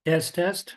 Test, test.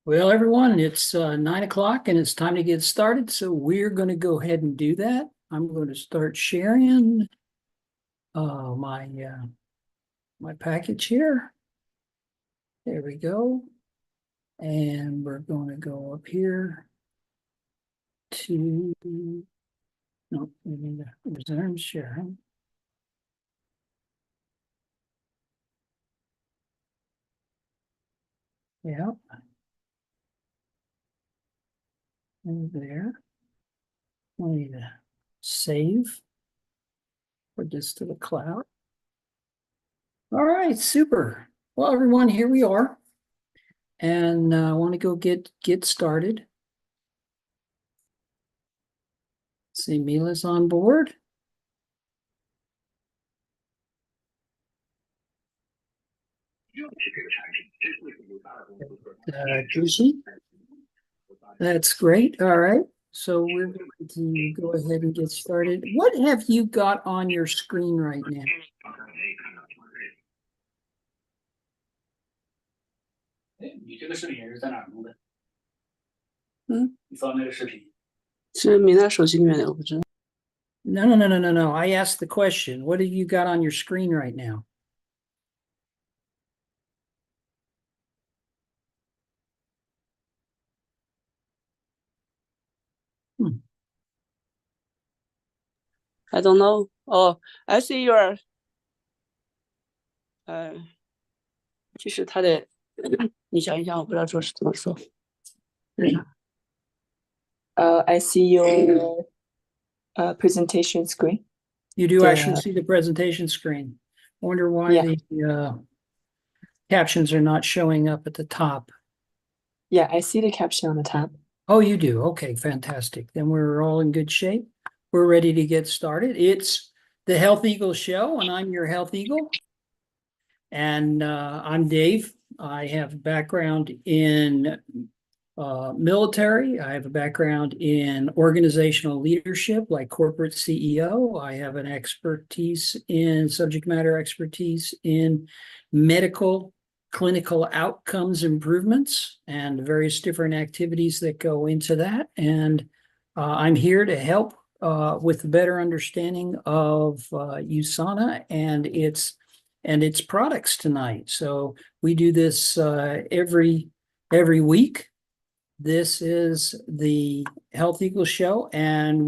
Well, everyone, it's 9 o'clock and it's time to get started. So we're going to go ahead and do that. I'm going to start sharing my package here. There we go. And we're going to go up here to, no, we need to resume sharing. Yeah. And there. We need to save or just to the cloud. All right, super. Well, everyone, here we are. And I want to go get started. See, Mila's on board. Juicy. That's great. All right. So we're going to go ahead and get started. What have you got on your screen right now? 你这个视频是在哪儿录的？嗯，你放那个视频。是米娜手机里面的，我不知道。No. I asked the question. What have you got on your screen right now? I don't know. Oh, I see your 就是它的，你想一想，我不知道说是怎么说。I see your presentation screen. You do actually see the presentation screen. Wonder why the captions are not showing up at the top. Yeah, I see the caption on the top. Oh, you do? Okay, fantastic. Then we're all in good shape. We're ready to get started. It's the Health Eagle Show, and I'm your Health Eagle. And I'm Dave. I have a background in military. I have a background in organizational leadership, like corporate CEO. I have an expertise in subject matter expertise in medical clinical outcomes improvements and various different activities that go into that. And I'm here to help with a better understanding of USANA and its products tonight. So we do this every week. This is the Health Eagle Show, and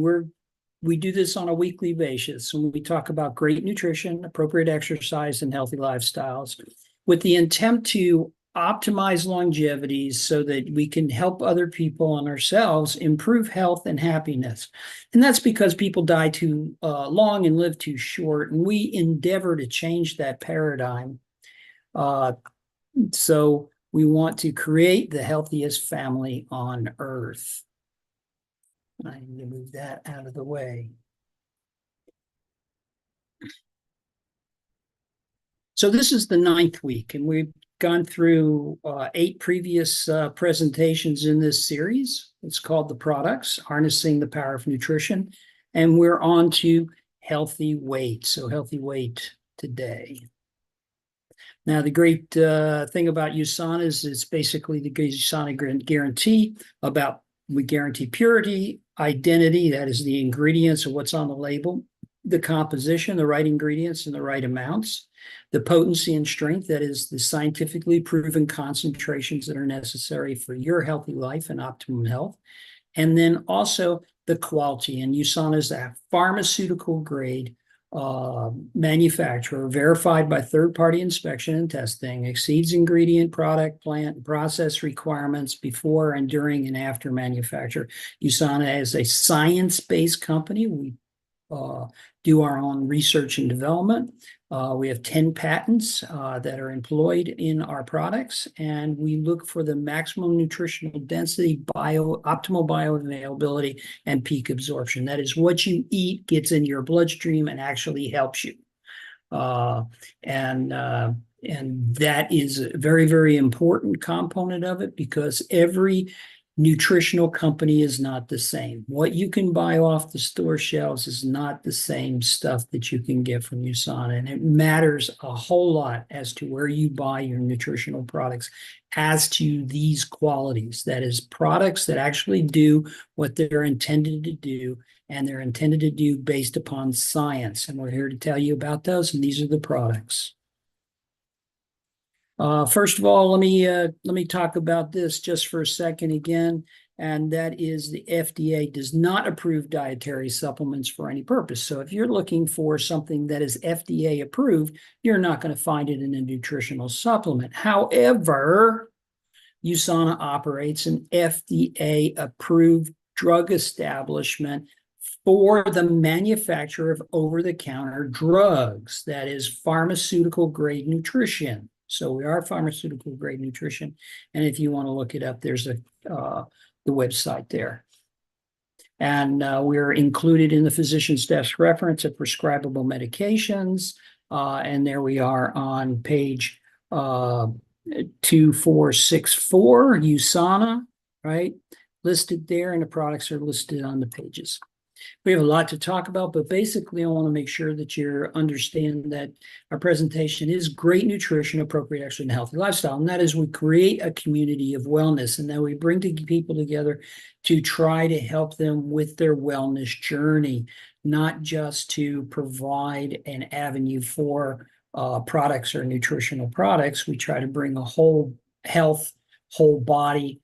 we do this on a weekly basis. And we talk about great nutrition, appropriate exercise, and healthy lifestyles with the intent to optimize longevity so that we can help other people and ourselves improve health and happiness. And that's because people die too long and live too short. And we endeavor to change that paradigm. So we want to create the healthiest family on earth. I need to move that out of the way. So this is the 9th week, and we've gone through 8 previous presentations in this series. It's called The Products, Harnessing the Power of Nutrition, and we're on to healthy weight. So healthy weight today. Now, the great thing about USANA is it's basically the USANA guarantee about we guarantee purity, identity, that is the ingredients of what's on the label, the composition, the right ingredients and the right amounts, the potency and strength, that is the scientifically proven concentrations that are necessary for your healthy life and optimum health, and then also the quality. And USANA is a pharmaceutical grade manufacturer verified by third-party inspection and testing, exceeds ingredient, product, plant, and process requirements before and during and after manufacture. USANA is a science-based company. We do our own research and development. We have 10 patents that are employed in our products, and we look for the maximum nutritional density, optimal bioavailability, and peak absorption. That is what you eat gets in your bloodstream and actually helps you. And that is a very, very important component of it, because every nutritional company is not the same. What you can buy off the store shelves is not the same stuff that you can get from USANA. And it matters a whole lot as to where you buy your nutritional products as to these qualities. That is, products that actually do what they're intended to do, and they're intended to do based upon science. And we're here to tell you about those, and these are the products. First of all, let me talk about this just for a second again, and that is the FDA does not approve dietary supplements for any purpose. So if you're looking for something that is FDA approved, you're not going to find it in a nutritional supplement. However, USANA operates an FDA approved drug establishment for the manufacture of over-the-counter drugs, that is pharmaceutical grade nutrition. So we are pharmaceutical grade nutrition. And if you want to look it up, there's the website there. And we're included in the physician's desk reference of prescribable medications. And there we are on page 2464, USANA, right? Listed there, and the products are listed on the pages. We have a lot to talk about, but basically I want to make sure that you understand that our presentation is great nutrition, appropriate, actually, and healthy lifestyle. And that is, we create a community of wellness, and then we bring people together to try to help them with their wellness journey, not just to provide an avenue for products or nutritional products. We try to bring a whole health, whole body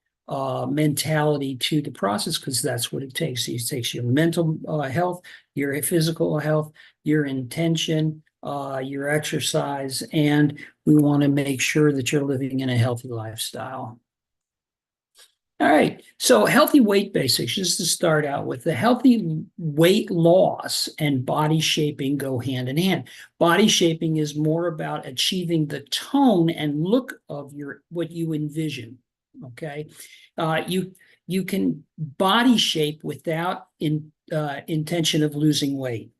mentality to the process, because that's what it takes. It takes your mental health, your physical health, your intention, your exercise, and we want to make sure that you're living in a healthy lifestyle. All right, so healthy weight basics, just to start out with. The healthy weight loss and body shaping go hand in hand. Body shaping is more about achieving the tone and look of what you envision. Okay, you can body shape without intention of losing weight.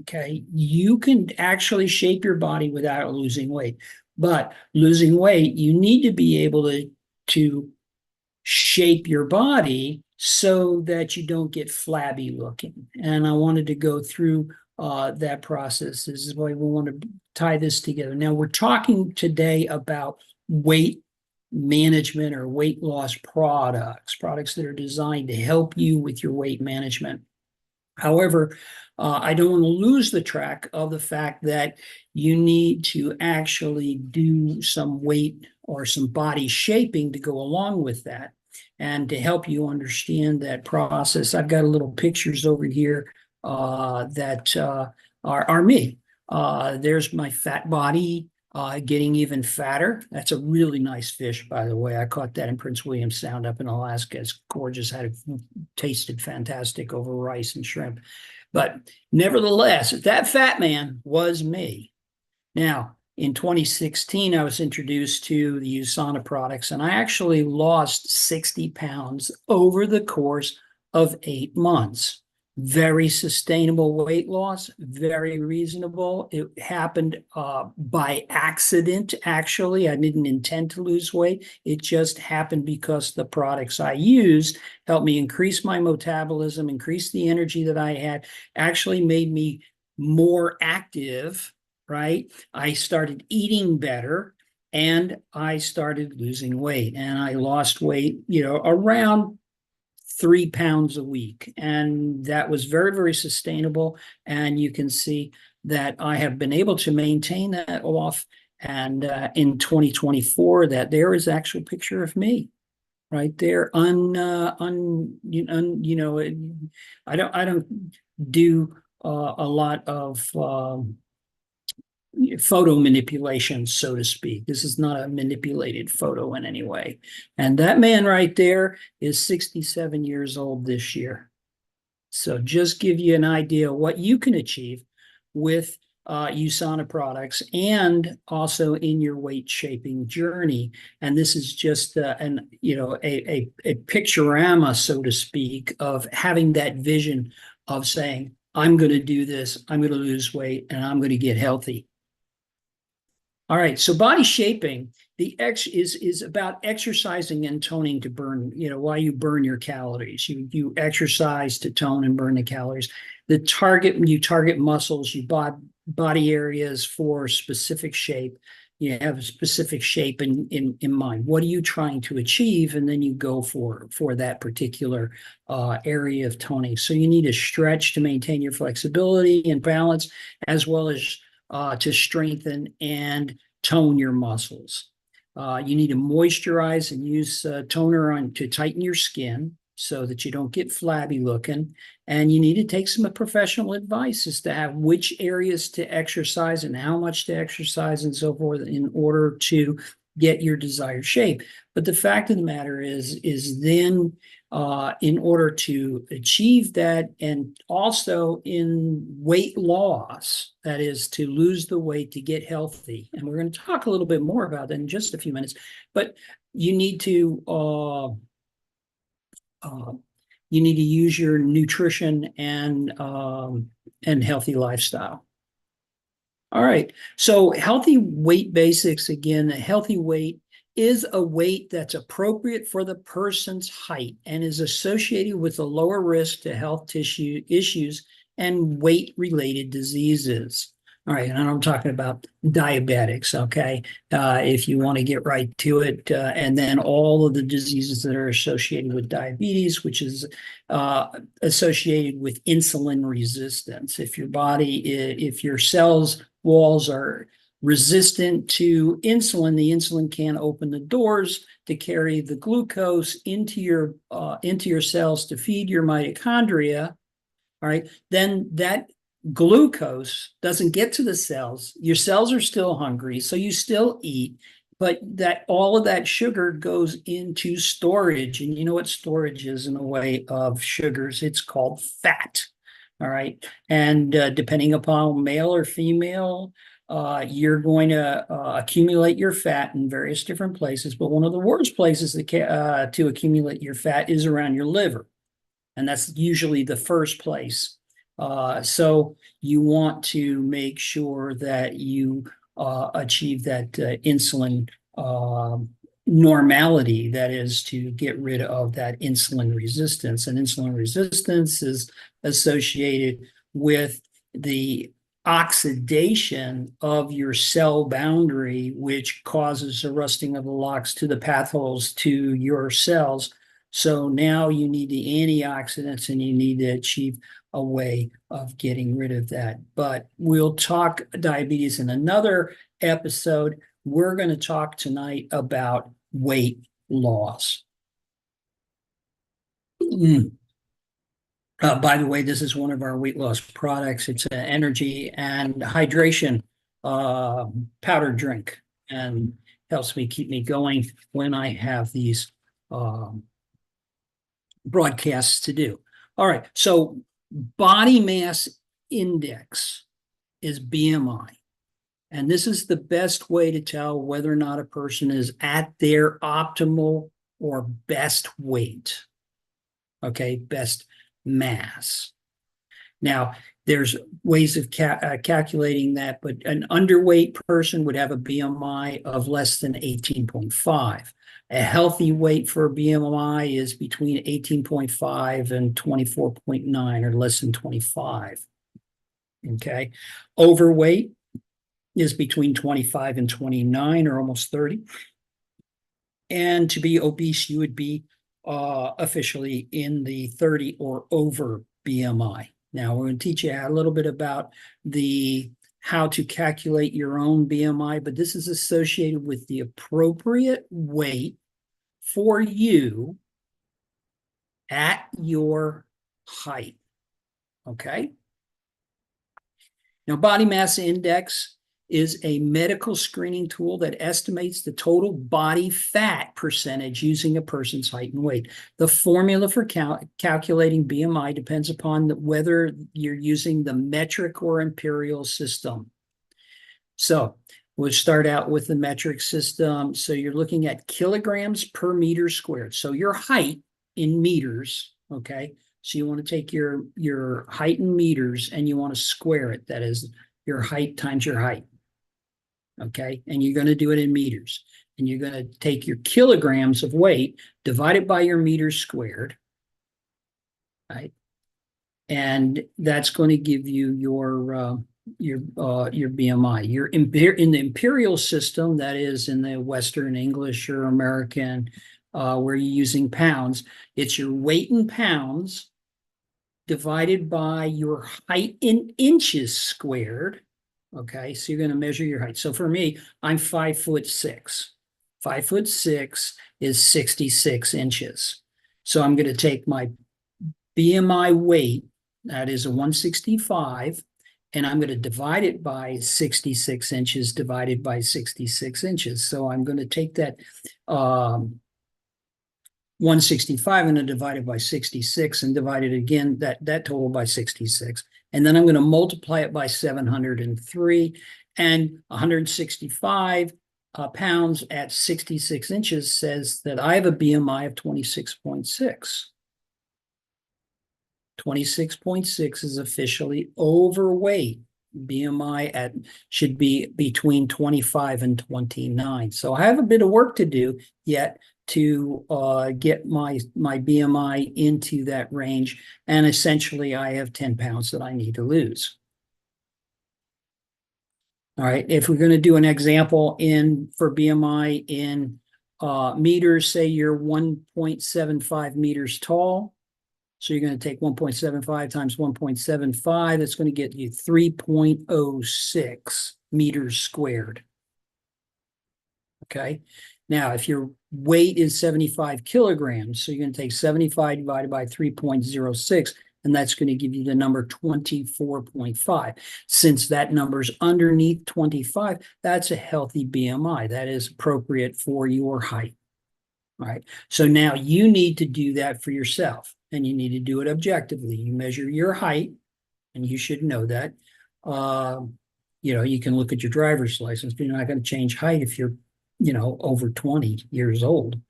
Okay, you can actually shape your body without losing weight, but losing weight, you need to be able to shape your body so that you don't get flabby looking. And I wanted to go through that process. This is why we want to tie this together. Now, we're talking today about weight management or weight loss products that are designed to help you with your weight management. However, I don't want to lose the track of the fact that you need to actually do some weight or some body shaping to go along with that. And to help you understand that process, I've got a little pictures over here that are me. There's my fat body getting even fatter. That's a really nice fish, by the way. I caught that in Prince William Sound up in Alaska. It's gorgeous. Tasted fantastic over rice and shrimp. But nevertheless, that fat man was me. Now, in 2016, I was introduced to the USANA products, and I actually lost 60 pounds over the course of 8 months. Very sustainable weight loss, very reasonable. It happened by accident, actually. I didn't intend to lose weight. It just happened because the products I used helped me increase my metabolism, increase the energy that I had, actually made me more active, right? I started eating better, and I started losing weight. And I lost weight, around 3 pounds a week. And that was very, very sustainable. And you can see that I have been able to maintain that off. And in 2024, that there is actual picture of me right there. I don't do a lot of photo manipulation, so to speak. This is not a manipulated photo in any way. And that man right there is 67 years old this year. So just give you an idea of what you can achieve with USANA products, and also in your weight shaping journey. And this is just a picturama, so to speak, of having that vision of saying, I'm going to do this, I'm going to lose weight, and I'm going to get healthy. All right, so body shaping the X is about exercising and toning to burn, why you burn your calories. You exercise to tone and burn the calories. You target muscles, you body areas for specific shape. You have a specific shape in mind. What are you trying to achieve? And then you go for that particular area of toning. So you need to stretch to maintain your flexibility and balance, as well as to strengthen and tone your muscles. You need to moisturize and use toner to tighten your skin so that you don't get flabby looking. And you need to take some professional advice as to which areas to exercise and how much to exercise and so forth in order to get your desired shape. But the fact of the matter is then in order to achieve that, and also in weight loss, that is to lose the weight to get healthy. And we're going to talk a little bit more about that in just a few minutes, but you need to use your nutrition and healthy lifestyle. All right. So healthy weight basics, again, a healthy weight is a weight that's appropriate for the person's height and is associated with a lower risk to health tissue issues and weight-related diseases. All right, and I'm talking about diabetics, okay? If you want to get right to it, and then all of the diseases that are associated with diabetes, which is associated with insulin resistance. If your cells walls are resistant to insulin, the insulin can't open the doors to carry the glucose into your cells to feed your mitochondria. All right, then that glucose doesn't get to the cells. Your cells are still hungry, so you still eat, but all of that sugar goes into storage. And you know what storage is in a way of sugars? It's called fat. All right, and depending upon male or female, you're going to accumulate your fat in various different places. But one of the worst places to accumulate your fat is around your liver, and that's usually the first place. So you want to make sure that you achieve that insulin normality, that is to get rid of that insulin resistance. And insulin resistance is associated with the oxidation of your cell boundary, which causes the rusting of the locks to the path holes to your cells. So now you need the antioxidants, and you need to achieve a way of getting rid of that. But we'll talk diabetes in another episode. We're going to talk tonight about weight loss. By the way, this is one of our weight loss products. It's an energy and hydration powder drink, and helps me keep me going when I have these broadcasts to do. All right, so body mass index is BMI. And this is the best way to tell whether or not a person is at their optimal or best weight. Okay, best mass. Now, there's ways of calculating that, but an underweight person would have a BMI of less than 18.5. A healthy weight for a BMI is between 18.5 and 24.9, or less than 25. Okay. Overweight is between 25 and 29, or almost 30. And to be obese, you would be officially in the 30 or over BMI. Now, we're going to teach you a little bit about how to calculate your own BMI, but this is associated with the appropriate weight for you at your height. Okay? Now, body mass index is a medical screening tool that estimates the total body fat percentage using a person's height and weight. The formula for calculating BMI depends upon whether you're using the metric or imperial system. So we'll start out with the metric system. So you're looking at kilograms per meter squared. So your height in meters, okay? So you want to take your height in meters and you want to square it. That is your height times your height. Okay, and you're going to do it in meters. and you're going to take your kilograms of weight, divide it by your meters squared, right? And that's going to give you your BMI. You're in the imperial system, that is in the Western English or American, where you're using pounds. It's your weight in pounds divided by your height in inches squared. Okay, so you're going to measure your height. So for me, I'm 5'6". 5'6" is 66 inches. So I'm going to take my BMI weight, that is a 165, and I'm going to divide it by 66 inches divided by 66 inches. So I'm going to take that 165 and divide it by 66 and divide it again, that total by 66. And then I'm going to multiply it by 703, and 165 pounds at 66 inches says that I have a BMI of 26.6. 26.6 is officially overweight. BMI should be between 25 and 29. So I have a bit of work to do yet to get my BMI into that range. And essentially, I have 10 pounds that I need to lose. All right, if we're going to do an example for BMI in meters, say you're 1.75 meters tall. So you're going to take 1.75 times 1.75. That's going to get you 3.06 meters squared. Okay. Now, if your weight is 75 kilograms, so you're going to take 75 divided by 3.06, and that's going to give you the number 24.5. Since that number's underneath 25, that's a healthy BMI. That is appropriate for your height. All right. So now you need to do that for yourself, and you need to do it objectively. You measure your height, and you should know that. You can look at your driver's license, but you're not going to change height if you're, over 20 years old.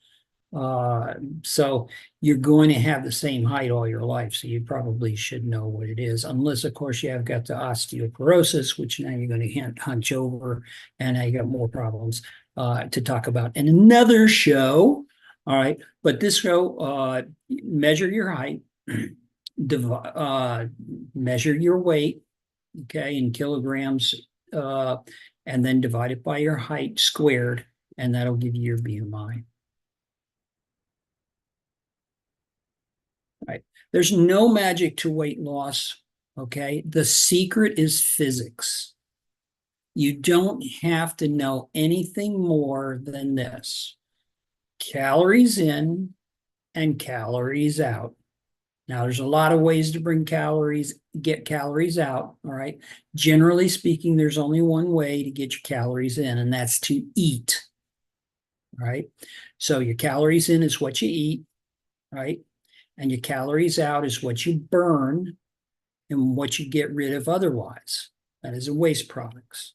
So you're going to have the same height all your life. So you probably should know what it is, unless, of course, you have got the osteoporosis, which now you're going to hunch over, and now you got more problems to talk about in another show. All right, but this show, measure your height, measure your weight, okay, in kilograms, and then divide it by your height squared, and that'll give you your BMI. All right, there's no magic to weight loss, okay? The secret is physics. You don't have to know anything more than this. Calories in and calories out. Now, there's a lot of ways to get calories out, all right? Generally speaking, there's only one way to get your calories in, and that's to eat, all right? So your calories in is what you eat, right? And your calories out is what you burn and what you get rid of otherwise. That is waste products.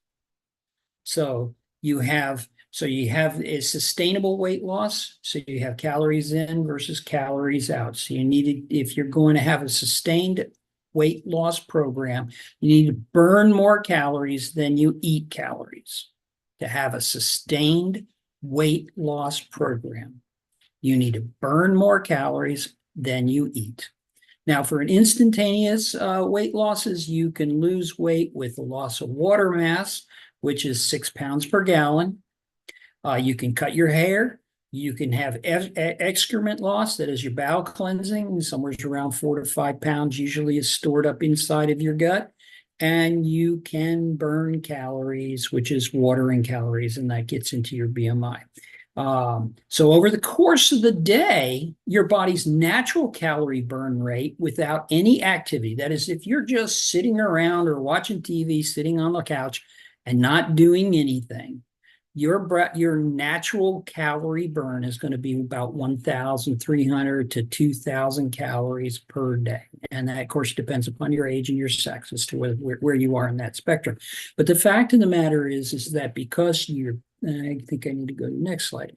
So you have a sustainable weight loss. So you have calories in versus calories out. So if you're going to have a sustained weight loss program, you need to burn more calories than you eat calories. To have a sustained weight loss program, you need to burn more calories than you eat. Now, for an instantaneous weight losses, you can lose weight with the loss of water mass, which is 6 pounds per gallon. You can cut your hair. You can have excrement loss, that is your bowel cleansing, somewhere around 4 to 5 pounds usually is stored up inside of your gut. And you can burn calories, which is water and calories, and that gets into your BMI. So over the course of the day, your body's natural calorie burn rate without any activity, that is, if you're just sitting around or watching TV, sitting on the couch and not doing anything, your natural calorie burn is going to be about 1,300 to 2,000 calories per day. And that, of course, depends upon your age and your sex as to where you are in that spectrum. But the fact of the matter is that because I think I need to go to the next slide.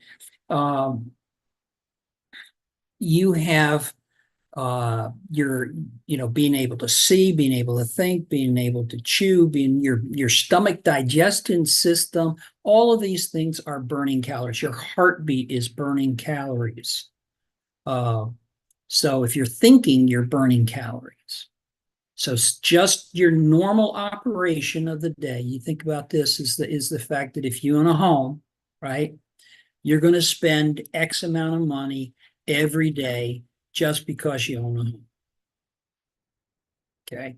You have You're, being able to see, being able to think, being able to chew, being your stomach digestion system, all of these things are burning calories. Your heartbeat is burning calories. So if you're thinking, you're burning calories. So just your normal operation of the day, you think about this is the fact that if you own a home, right, you're going to spend X amount of money every day just because you own a home. Okay.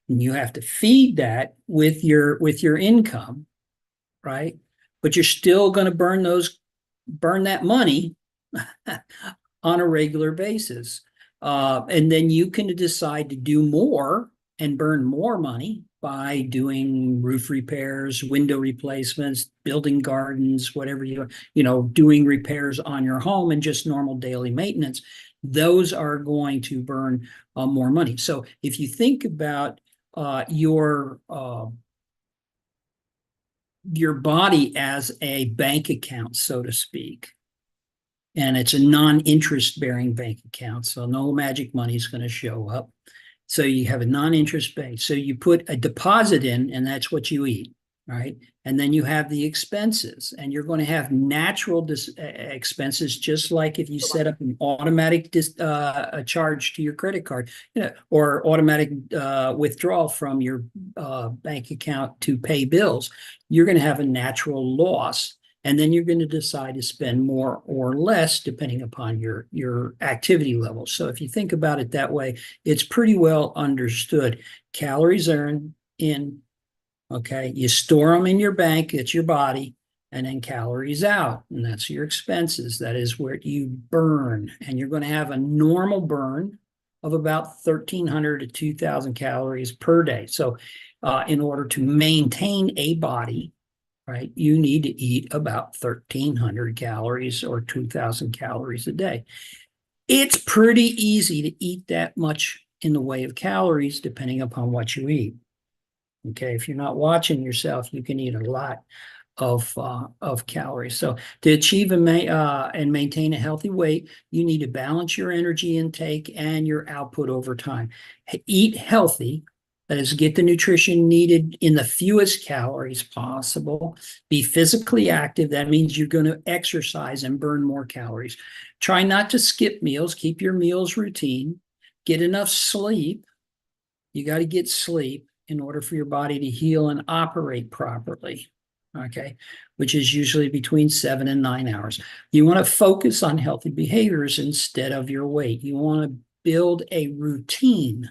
And you have to feed that with your income, right? But you're still going to burn that money on a regular basis. And then you can decide to do more and burn more money by doing roof repairs, window replacements, building gardens, whatever doing repairs on your home and just normal daily maintenance. Those are going to burn more money. So if you think about your body as a bank account, so to speak, and it's a non-interest bearing bank account, so no magic money is going to show up. So you have a non-interest bank. So you put a deposit in, and that's what you eat, right? And then you have the expenses, and you're going to have natural expenses, just like if you set up an automatic a charge to your credit card, or automatic withdrawal from your bank account to pay bills. You're going to have a natural loss. And then you're going to decide to spend more or less depending upon your activity level. So if you think about it that way, it's pretty well understood. Calories are in, okay? You store them in your bank, it's your body, and then calories out, and that's your expenses. That is where you burn, and you're going to have a normal burn of about 1,300 to 2,000 calories per day. So in order to maintain a body, right, you need to eat about 1,300 calories or 2,000 calories a day. It's pretty easy to eat that much in the way of calories, depending upon what you eat. Okay, if you're not watching yourself, you can eat a lot of calories. So to achieve and maintain a healthy weight, you need to balance your energy intake and your output over time. Eat healthy. That is, get the nutrition needed in the fewest calories possible. Be physically active. That means you're going to exercise and burn more calories. Try not to skip meals. Keep your meals routine. Get enough sleep. You got to get sleep in order for your body to heal and operate properly. Okay, which is usually between 7 and 9 hours. You want to focus on healthy behaviors instead of your weight. You want to build a routine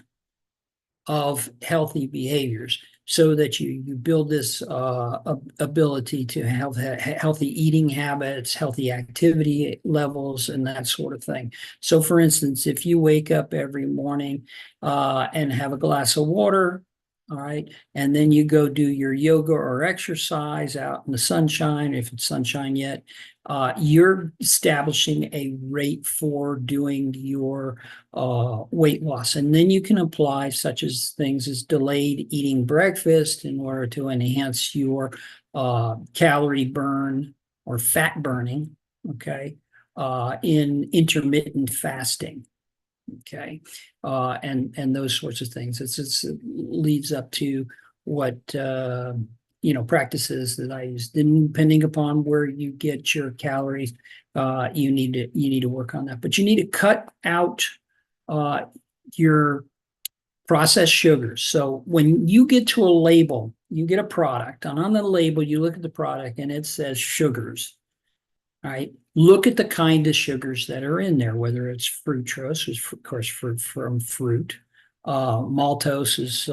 of healthy behaviors so that you build this ability to have healthy eating habits, healthy activity levels, and that sort of thing. So for instance, if you wake up every morning and have a glass of water, all right, and then you go do your yoga or exercise out in the sunshine, if it's sunshine yet, you're establishing a rate for doing your weight loss. And then you can apply such as things as delayed eating breakfast in order to enhance your calorie burn or fat burning, okay, in intermittent fasting. Okay, and those sorts of things. It leads up to what practices that I use. Depending upon where you get your calories, you need to work on that. But you need to cut out your processed sugars. So when you get to a label, you get a product, and on the label you look at the product and it says sugars. All right. Look at the kind of sugars that are in there, whether it's fructose, which of course from fruit. Maltose is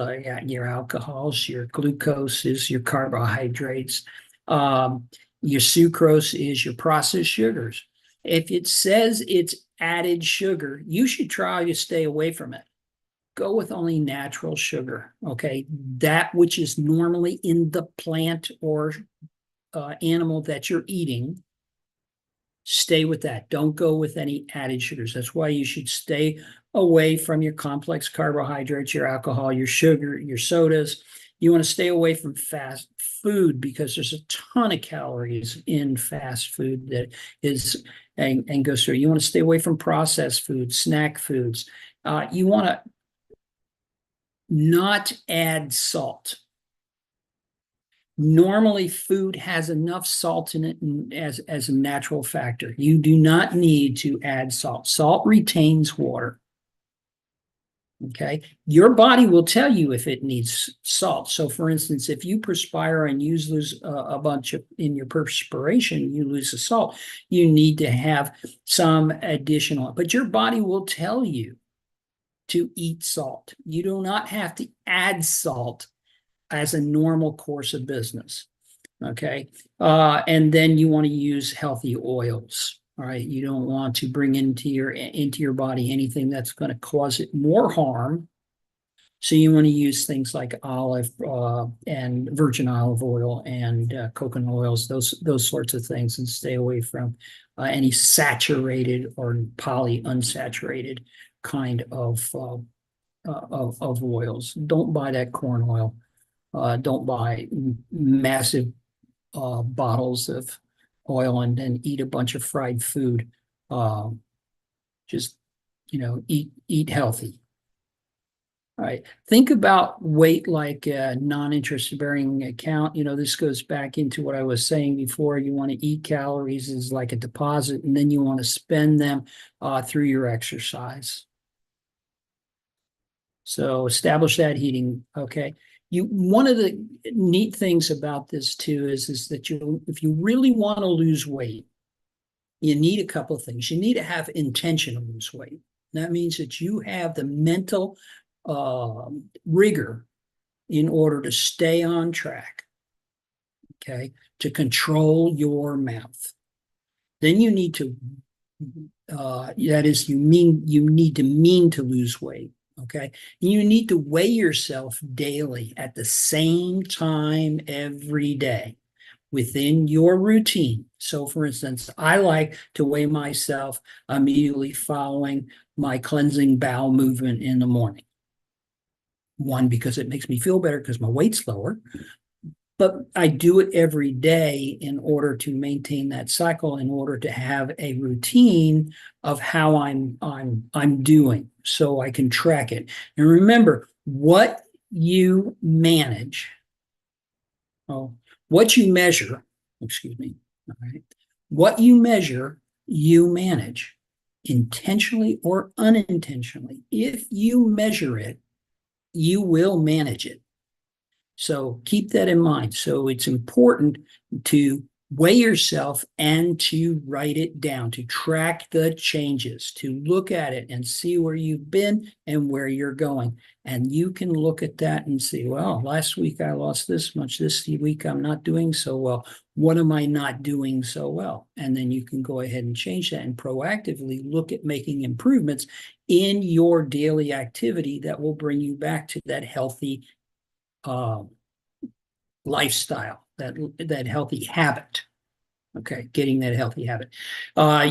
your alcohols. Your glucose is your carbohydrates. Your sucrose is your processed sugars. If it says it's added sugar, you should try to stay away from it. Go with only natural sugar, okay? That which is normally in the plant or animal that you're eating. Stay with that. Don't go with any added sugars. That's why you should stay away from your complex carbohydrates, your alcohol, your sugar, your sodas. You want to stay away from food, because there's a ton of calories in fast food that is and goes through. You want to stay away from processed food, snack foods. You want to not add salt. Normally, food has enough salt in it as a natural factor. You do not need to add salt. Salt retains water. Okay, your body will tell you if it needs salt. So, for instance, if you perspire and you lose a bunch of in your perspiration, you lose the salt. You need to have some additional, but your body will tell you to eat salt. You do not have to add salt as a normal course of business. Okay, and then you want to use healthy oils. All right, you don't want to bring into your body anything that's going to cause it more harm. So you want to use things like olive and virgin olive oil and coconut oils, those sorts of things, and stay away from any saturated or polyunsaturated kind of oils. Don't buy that corn oil. Don't buy massive bottles of oil and then eat a bunch of fried food. Just, eat healthy. All right. Think about weight like a non-interest bearing account. This goes back into what I was saying before. You want to eat calories as like a deposit, and then you want to spend them through your exercise. So establish that heating. Okay. One of the neat things about this too is that if you really want to lose weight, you need a couple of things. You need to have intention to lose weight. That means that you have the mental rigor in order to stay on track. Okay, to control your mouth. Then you need to you need to mean to lose weight. Okay, you need to weigh yourself daily at the same time every day within your routine. So, for instance, I like to weigh myself immediately following my cleansing bowel movement in the morning. One, because it makes me feel better because my weight's lower. But I do it every day in order to maintain that cycle, in order to have a routine of how I'm doing, so I can track it. And remember, what you manage, what you measure, excuse me, all right, what you measure, you manage, intentionally or unintentionally. If you measure it, you will manage it. So keep that in mind. So it's important to weigh yourself and to write it down, to track the changes, to look at it and see where you've been and where you're going. And you can look at that and see, well, last week I lost this much. This week I'm not doing so well. What am I not doing so well? And then you can go ahead and change that and proactively look at making improvements in your daily activity that will bring you back to that healthy lifestyle, that healthy habit. Okay, getting that healthy habit.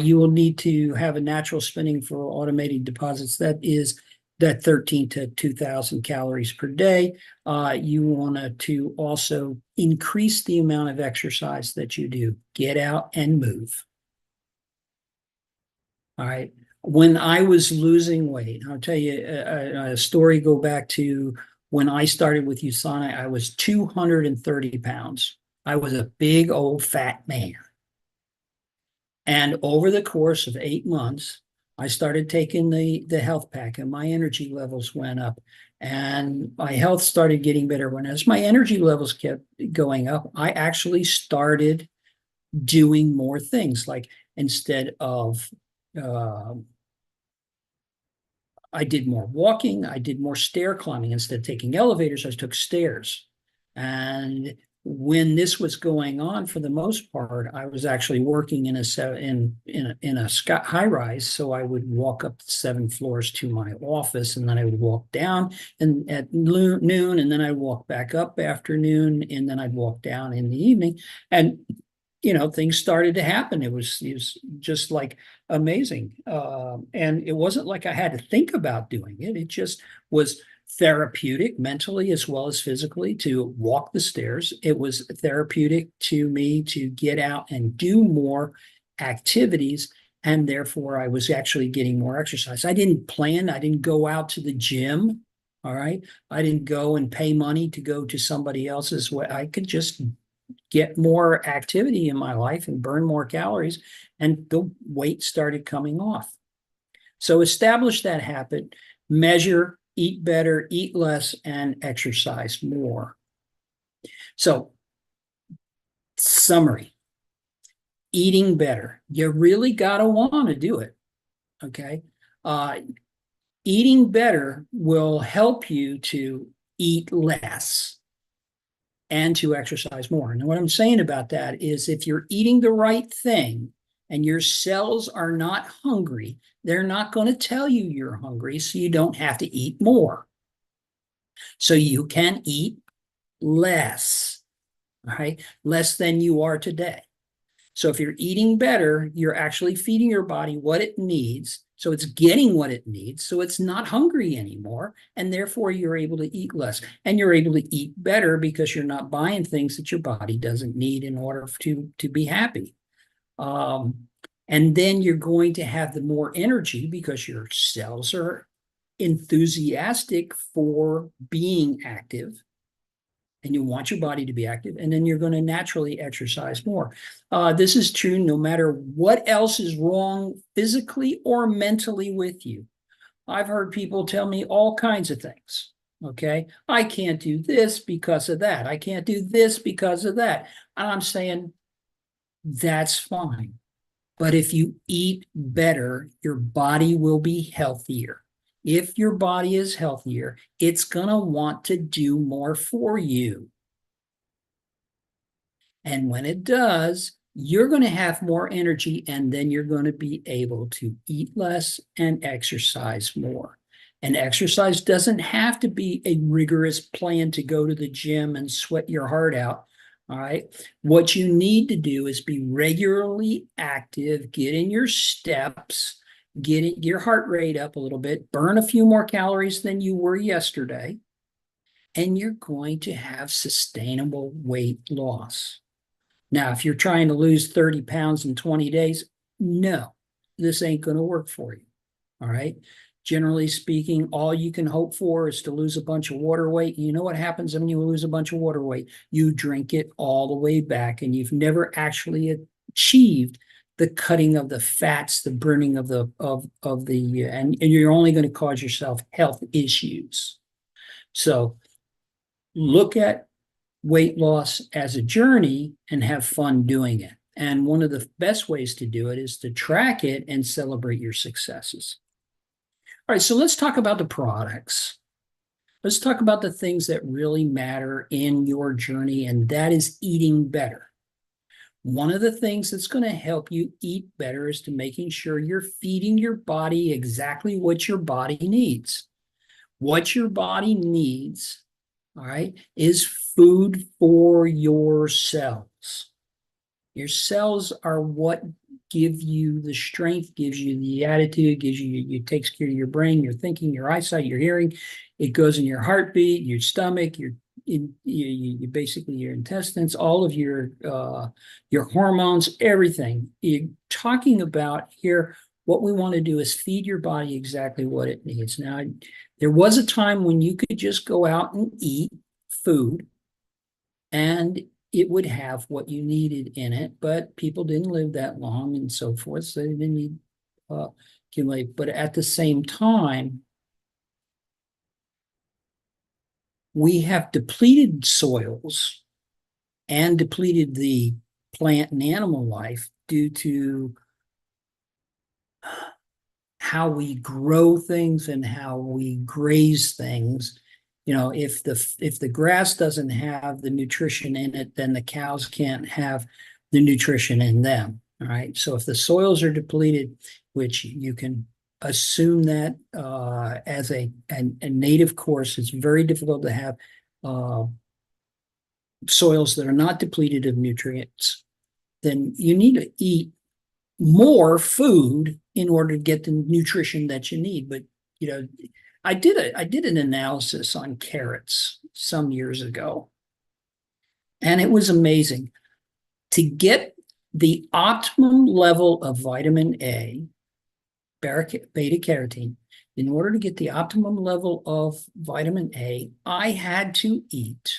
You will need to have a natural spinning for automated deposits. That is that 13 to 2,000 calories per day. You want to also increase the amount of exercise that you do. Get out and move. All right. When I was losing weight, I'll tell you a story. Go back to when I started with USANA. I was 230 pounds. I was a big old fat man. And over the course of 8 months, I started taking the health pack, and my energy levels went up, and my health started getting better. As my energy levels kept going up, I actually started doing more things. Like, instead of I did more walking, I did more stair climbing. Instead of taking elevators, I took stairs. And when this was going on, for the most part, I was actually working in a high rise. So I would walk up 7 floors to my office, and then I would walk down and at noon, and then I'd walk back up afternoon, and then I'd walk down in the evening. And things started to happen. It was just like amazing. And it wasn't like I had to think about doing it. It just was therapeutic mentally as well as physically to walk the stairs. It was therapeutic to me to get out and do more activities. And therefore, I was actually getting more exercise. I didn't go out to the gym. All right. I didn't go and pay money to go to somebody else's way. I could just get more activity in my life and burn more calories, and the weight started coming off. So establish that habit, measure, eat better, eat less, and exercise more. So, summary, eating better. You really got to want to do it. Okay. Eating better will help you to eat less and to exercise more. And what I'm saying about that is if you're eating the right thing and your cells are not hungry, they're not going to tell you you're hungry, so you don't have to eat more. So you can eat less, right? Less than you are today. So if you're eating better, you're actually feeding your body what it needs. So it's getting what it needs. So it's not hungry anymore. And therefore, you're able to eat less. And you're able to eat better because you're not buying things that your body doesn't need in order to be happy. And then you're going to have the more energy because your cells are enthusiastic for being active. And you want your body to be active, and then you're going to naturally exercise more. This is true no matter what else is wrong physically or mentally with you. I've heard people tell me all kinds of things. Okay, I can't do this because of that. I can't do this because of that. And I'm saying that's fine. But if you eat better, your body will be healthier. If your body is healthier, it's going to want to do more for you. And when it does, you're going to have more energy, and then you're going to be able to eat less and exercise more. And exercise doesn't have to be a rigorous plan to go to the gym and sweat your heart out. All right. What you need to do is be regularly active, get in your steps, get your heart rate up a little bit, burn a few more calories than you were yesterday, and you're going to have sustainable weight loss. Now, if you're trying to lose 30 pounds in 20 days, no, this ain't going to work for you. All right. Generally speaking, all you can hope for is to lose a bunch of water weight. You know what happens when you lose a bunch of water weight? You drink it all the way back, and you've never actually achieved the cutting of the fats, the burning of the and you're only going to cause yourself health issues. So look at weight loss as a journey and have fun doing it. And one of the best ways to do it is to track it and celebrate your successes. All right, so let's talk about the products. Let's talk about the things that really matter in your journey, and that is eating better. One of the things that's going to help you eat better is to making sure you're feeding your body exactly what your body needs. What your body needs, all right, is food for your cells. Your cells are what give you the strength, gives you the attitude, it takes care of your brain, your thinking, your eyesight, your hearing. It goes in your heartbeat, your stomach, you basically your intestines, all of your hormones, everything. You're talking about here, what we want to do is feed your body exactly what it needs. Now, there was a time when you could just go out and eat food and it would have what you needed in it, but people didn't live that long and so forth, so they didn't need accumulate. But at the same time, we have depleted soils and depleted the plant and animal life due to how we grow things and how we graze things. You know, if the grass doesn't have the nutrition in it, then the cows can't have the nutrition in them. All right. So if the soils are depleted, which you can assume that as a native course, it's very difficult to have soils that are not depleted of nutrients, then you need to eat more food in order to get the nutrition that you need. But, you know, I did an analysis on carrots some years ago, and it was amazing. To get the optimum level of vitamin A, beta carotene, in order to get the optimum level of vitamin A, I had to eat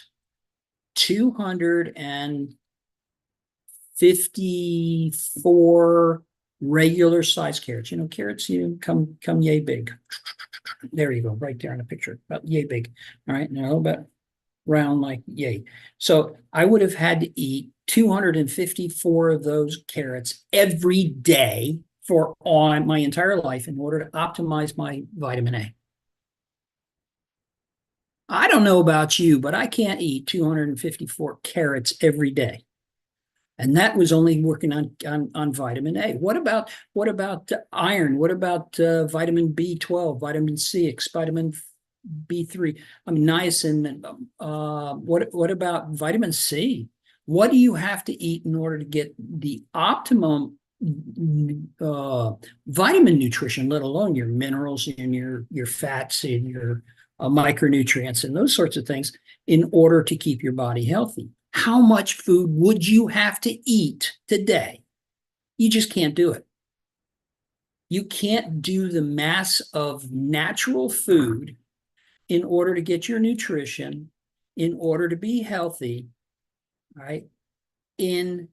254 regular size carrots. You know, carrots, come yay big. There you go, right there in the picture, about yay big. All right, now about round like yay. So I would have had to eat 254 of those carrots every day for all my entire life in order to optimize my vitamin A. I don't know about you, but I can't eat 254 carrots every day. And that was only working on vitamin A. What about iron? What about vitamin B12, vitamin C, vitamin B3? I mean, niacin. What about vitamin C? What do you have to eat in order to get the optimum vitamin nutrition, let alone your minerals and your fats and your micronutrients and those sorts of things, in order to keep your body healthy? How much food would you have to eat today? You just can't do it. You can't do the mass of natural food in order to get your nutrition, in order to be healthy, right, in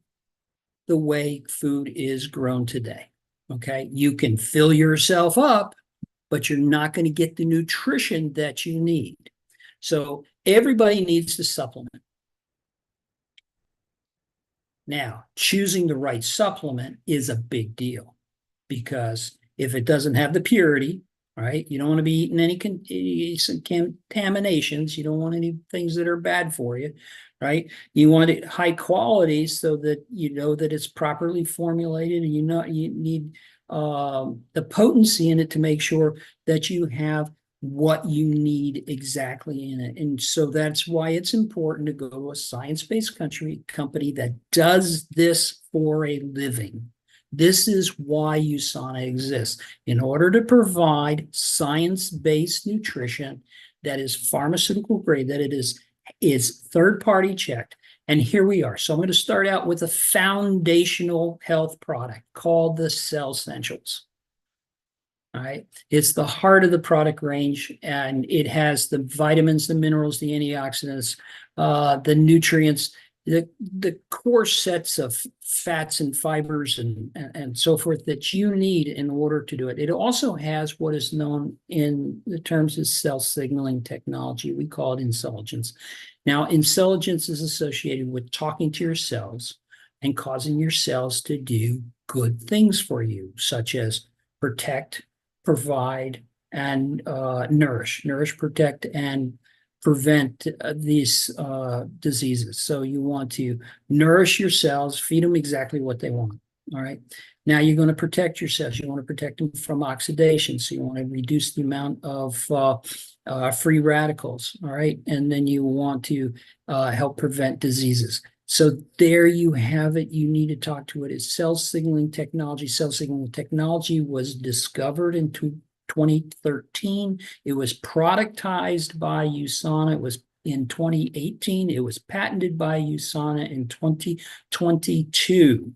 the way food is grown today. Okay, you can fill yourself up, but you're not going to get the nutrition that you need. So everybody needs to supplement. Now, choosing the right supplement is a big deal, because if it doesn't have the purity, right, you don't want to be eating any contaminations. You don't want any things that are bad for you, right? You want it high quality so that you know that it's properly formulated, and you need the potency in it to make sure that you have what you need exactly in it. And so that's why it's important to go to a science-based company that does this for a living. This is why USANA exists, in order to provide science-based nutrition that is pharmaceutical grade, that it is third-party checked. And here we are. So I'm going to start out with a foundational health product called the Cell Essentials. All right, it's the heart of the product range, and it has the vitamins, the minerals, the antioxidants, the nutrients, the core sets of fats and fibers and so forth that you need in order to do it. It also has what is known in the terms of cell signaling technology. We call it intelligence. Now, intelligence is associated with talking to your cells and causing your cells to do good things for you, such as protect, provide, and nourish, protect, and prevent these diseases. So you want to nourish your cells, feed them exactly what they want. All right. Now you're going to protect your cells. You want to protect them from oxidation. So you want to reduce the amount of free radicals. All right. And then you want to help prevent diseases. So there you have it. You need to talk to it. It's cell signaling technology. Cell signaling technology was discovered in 2013. It was productized by USANA. It was in 2018. It was patented by USANA in 2022.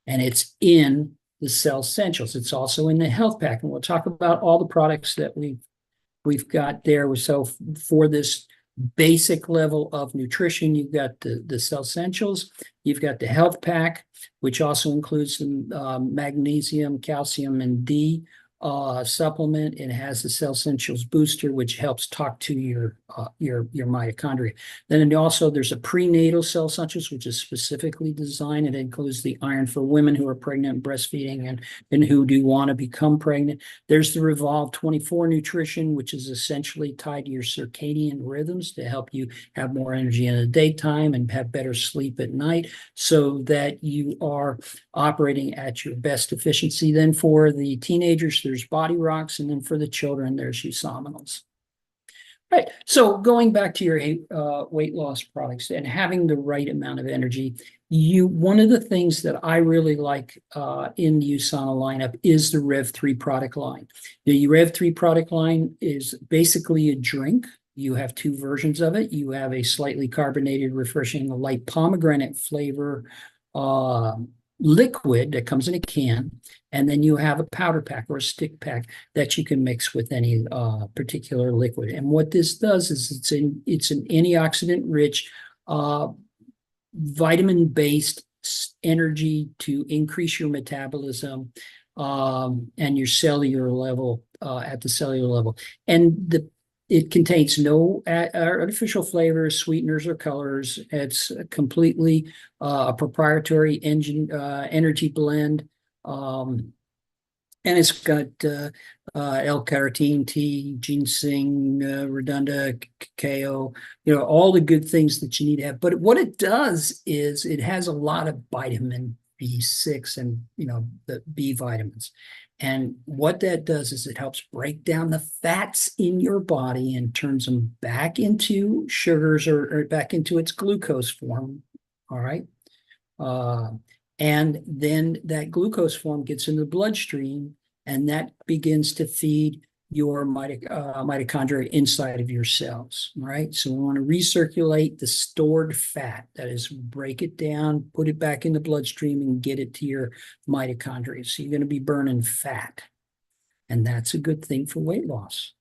And it's in the Cell Essentials. It's also in the Health Pack. And we'll talk about all the products that we've got there. So for this basic level of nutrition, you've got the Cell Essentials, you've got the Health Pack, which also includes some magnesium, calcium, and D supplement. It has the Cell Essentials Booster, which helps talk to your mitochondria. Then also there's a prenatal Cell Essentials, which is specifically designed. It includes the iron for women who are pregnant and breastfeeding and who do want to become pregnant. There's the Revolve 24 Nutrition, which is essentially tied to your circadian rhythms to help you have more energy in the daytime and have better sleep at night, so that you are operating at your best efficiency. Then for the teenagers, there's Body Rocks, and then for the children, there's Usominals. Right. So going back to your weight loss products and having the right amount of energy, one of the things that I really like in the USANA lineup is the Rev 3 product line. The Rev 3 product line is basically a drink. You have two versions of it. You have a slightly carbonated, refreshing, light pomegranate flavor liquid that comes in a can, and then you have a powder pack or a stick pack that you can mix with any particular liquid. And what this does is it's an antioxidant rich vitamin based energy to increase your metabolism and your cellular level at the cellular level. And it contains no artificial flavors, sweeteners, or colors. It's completely a proprietary energy blend. And it's got L-carnitine, tea, ginseng, redunda, cacao, all the good things that you need to have. But what it does is it has a lot of vitamin B6 and, the B vitamins. And what that does is it helps break down the fats in your body and turns them back into sugars or back into its glucose form. All right. And then that glucose form gets in the bloodstream, and that begins to feed your mitochondria inside of your cells, right? So we want to recirculate the stored fat. That is, break it down, put it back in the bloodstream, and get it to your mitochondria. So you're going to be burning fat, and that's a good thing for weight loss.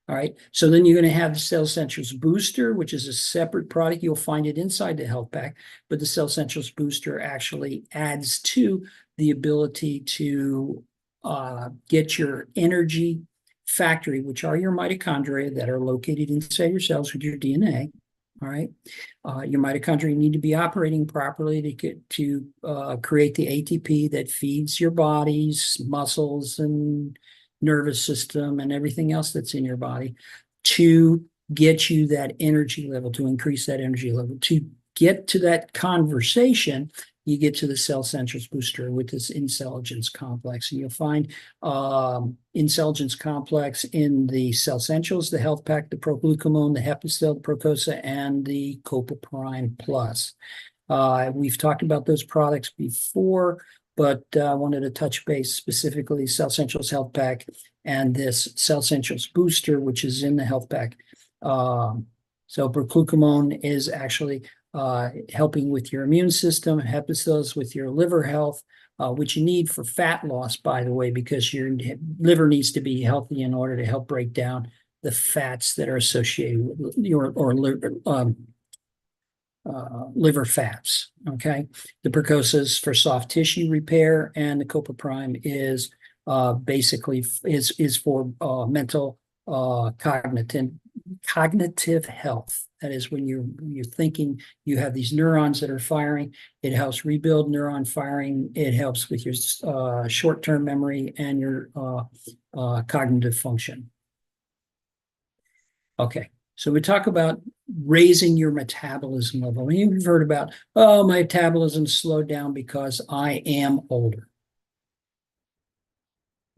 All right, so then you're going to have the Cell Essentials Booster, which is a separate product. You'll find it inside the health pack, but the Cell Essentials Booster actually adds to the ability to get your energy factory, which are your mitochondria that are located inside your cells with your DNA. All right, your mitochondria need to be operating properly to create the ATP that feeds your body's muscles and nervous system and everything else that's in your body, to get you that energy level, to increase that energy level. To get to that conversation, you get to the Cell Essentials Booster with this Intelligence Complex. And you'll find Intelligence Complex in the Cell Essentials, the Health Pack, the Procglucamone, the Hepasil, the Procosa, and the Copa Prime Plus. We've talked about those products before, but I wanted to touch base specifically Cell Essentials Health Pack and this Cell Essentials Booster, which is in the Health Pack. So Procglucamone is actually helping with your immune system, Hepasil with your liver health, which you need for fat loss, by the way, because your liver needs to be healthy in order to help break down the fats that are associated with your liver fats. Okay, the Percocas for soft tissue repair, and the Copa Prime is basically is for mental cognitive health. That is, when you're thinking, you have these neurons that are firing. It helps rebuild neuron firing. It helps with your short-term memory and your cognitive function. Okay. So we talk about raising your metabolism level. You've heard about, my metabolism slowed down because I am older.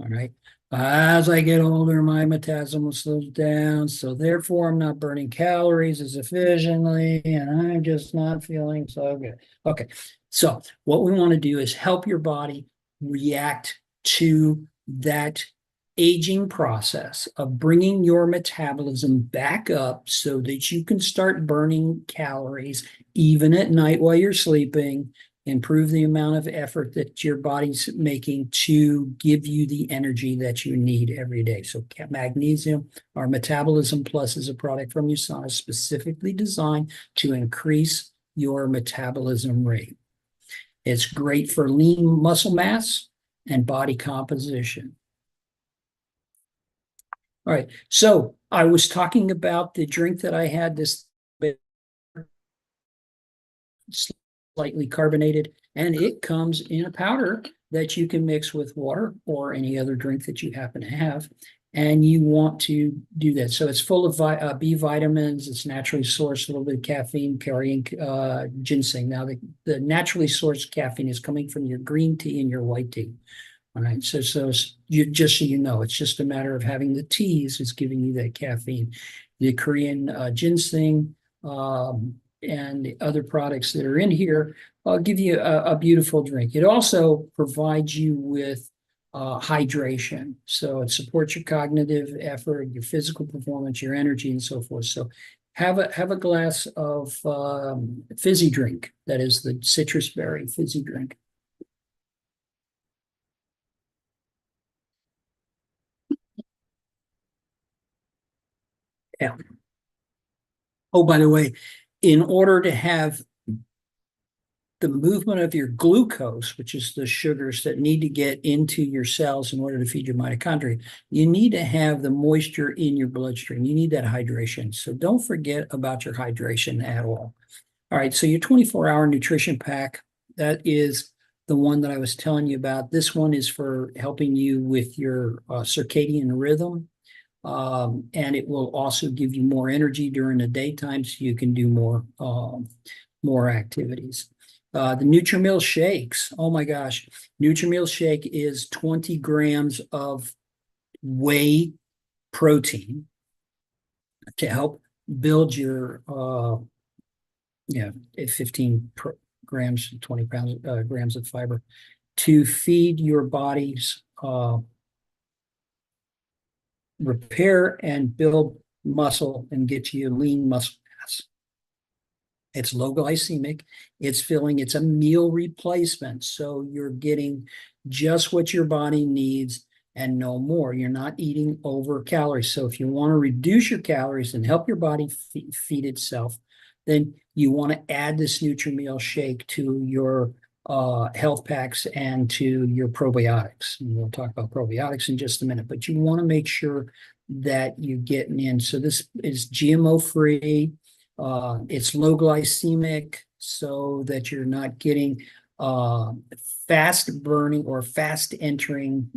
All right. As I get older, my metabolism slows down. So therefore, I'm not burning calories as efficiently, and I'm just not feeling so good. Okay. So what we want to do is help your body react to that aging process of bringing your metabolism back up so that you can start burning calories even at night while you're sleeping, improve the amount of effort that your body's making to give you the energy that you need every day. So magnesium, our Metabolism Plus, is a product from USANA specifically designed to increase your metabolism rate. It's great for lean muscle mass and body composition. All right, so I was talking about the drink that I had, this bit slightly carbonated, and it comes in a powder that you can mix with water or any other drink that you happen to have, and you want to do that. So it's full of B vitamins. It's naturally sourced, a little bit of caffeine, carrying ginseng. Now, the naturally sourced caffeine is coming from your green tea and your white tea. All right, just so you know, it's just a matter of having the teas is giving you that caffeine. the Korean ginseng, and the other products that are in here give you a beautiful drink. It also provides you with hydration. So it supports your cognitive effort, your physical performance, your energy, and so forth. So have a glass of fizzy drink. That is the citrus berry fizzy drink. Yeah. Oh, by the way, in order to have the movement of your glucose, which is the sugars that need to get into your cells in order to feed your mitochondria, you need to have the moisture in your bloodstream. You need that hydration. So don't forget about your hydration at all. All right, so your 24-hour nutrition pack, that is the one that I was telling you about. This one is for helping you with your circadian rhythm. And it will also give you more energy during the daytime so you can do more activities. The Nutrimil shakes, oh my gosh, Nutrimil shake is 20 grams of whey protein to help build your 15 grams, 20 grams of fiber to feed your body's repair and build muscle and get you lean muscle mass. It's low glycemic. It's filling. It's a meal replacement. So you're getting just what your body needs and no more. You're not eating over calories. So if you want to reduce your calories and help your body feed itself, then you want to add this Nutrimil shake to your health packs and to your probiotics. And we'll talk about probiotics in just a minute, but you want to make sure that you're getting in. So this is GMO free. It's low glycemic so that you're not getting fast burning or fast entering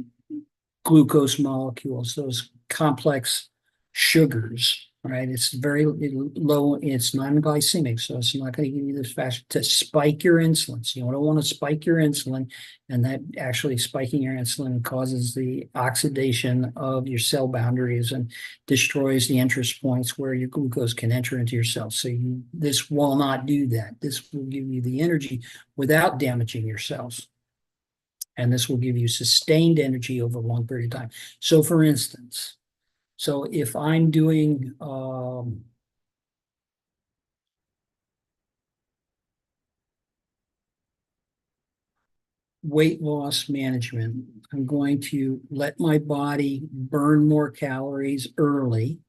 glucose molecules, those complex sugars, right? It's very low, it's non-glycemic, so it's not going to give you this fast to spike your insulin. So you don't want to spike your insulin, and that actually spiking your insulin causes the oxidation of your cell boundaries and destroys the entrance points where your glucose can enter into your cells. So this will not do that. This will give you the energy without damaging your cells. And this will give you sustained energy over a long period of time. So for instance, if I'm doing weight loss management, I'm going to let my body burn more calories early.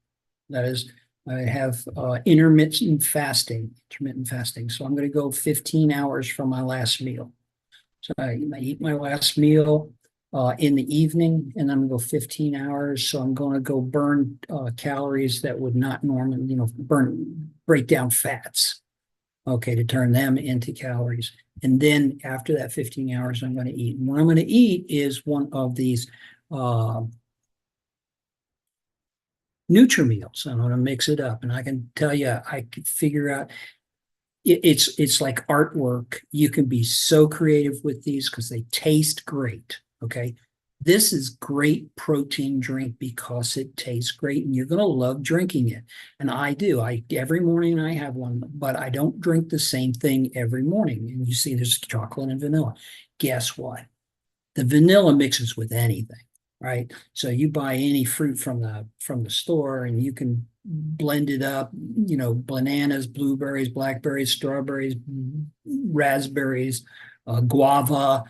That is, I have intermittent fasting. So I'm going to go 15 hours from my last meal. So I eat my last meal in the evening, and I'm going to go 15 hours. So I'm going to go burn calories that would not normally, break down fats, okay, to turn them into calories. And then after that 15 hours, I'm going to eat. And what I'm going to eat is one of these Nutrimils. I'm going to mix it up, and I can tell you, I could figure out. It's like artwork. You can be so creative with these because they taste great. Okay. This is great protein drink because it tastes great and you're going to love drinking it. And I do. Every morning I have one, but I don't drink the same thing every morning. And you see there's chocolate and vanilla. Guess what? The vanilla mixes with anything, right? So you buy any fruit from the store and you can blend it up, bananas, blueberries, blackberries, strawberries, raspberries, guava,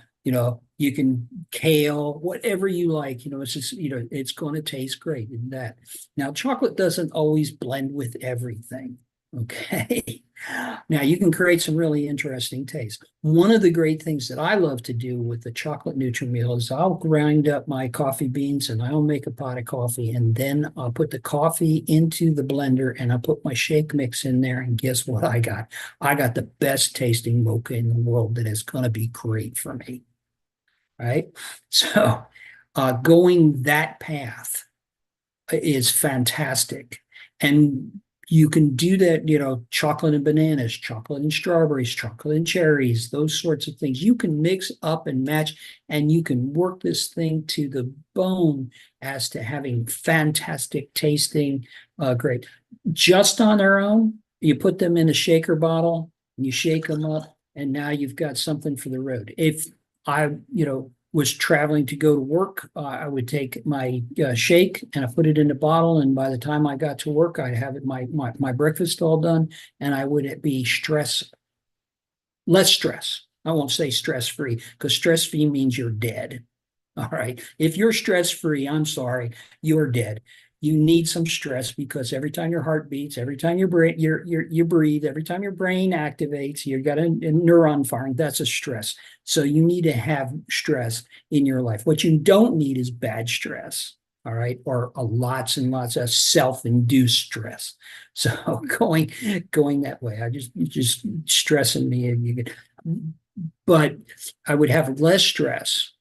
you can kale, whatever you like, it's just, it's going to taste great in that. Now, chocolate doesn't always blend with everything. Okay. Now you can create some really interesting taste. One of the great things that I love to do with the chocolate Nutrimil is I'll grind up my coffee beans and I'll make a pot of coffee, and then I'll put the coffee into the blender and I'll put my shake mix in there, and guess what I got? I got the best tasting mocha in the world that is going to be great for me. Right? So going that path is fantastic. And You can do that, chocolate and bananas, chocolate and strawberries, chocolate and cherries, those sorts of things. You can mix up and match, and you can work this thing to the bone as to having fantastic tasting, great. Just on their own, you put them in a shaker bottle, and you shake them up, and now you've got something for the road. If I, was traveling to go to work, I would take my shake and I put it in a bottle. And by the time I got to work, I'd have my breakfast all done, and I would be less stress. I won't say stress-free, because stress-free means you're dead. All right. If you're stress-free, I'm sorry, you're dead. You need some stress, because every time your heart beats, every time you breathe, every time your brain activates, you've got a neuron firing. That's a stress. So you need to have stress in your life. What you don't need is bad stress. All right, or lots and lots of self-induced stress. So going that way, just stressing me. But I would have less stress.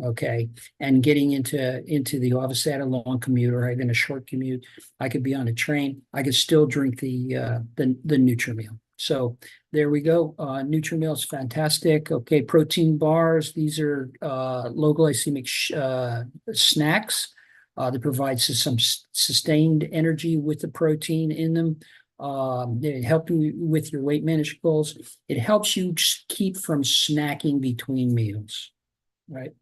Okay. And getting into the office at a long commute, or even a short commute, I could be on a train. I could still drink the Nutrimeal. So there we go. Nutrimeal is fantastic. Okay. Protein bars. These are low glycemic snacks that provide some sustained energy with the protein in them. They help you with your weight management goals. It helps you keep from snacking between meals, right?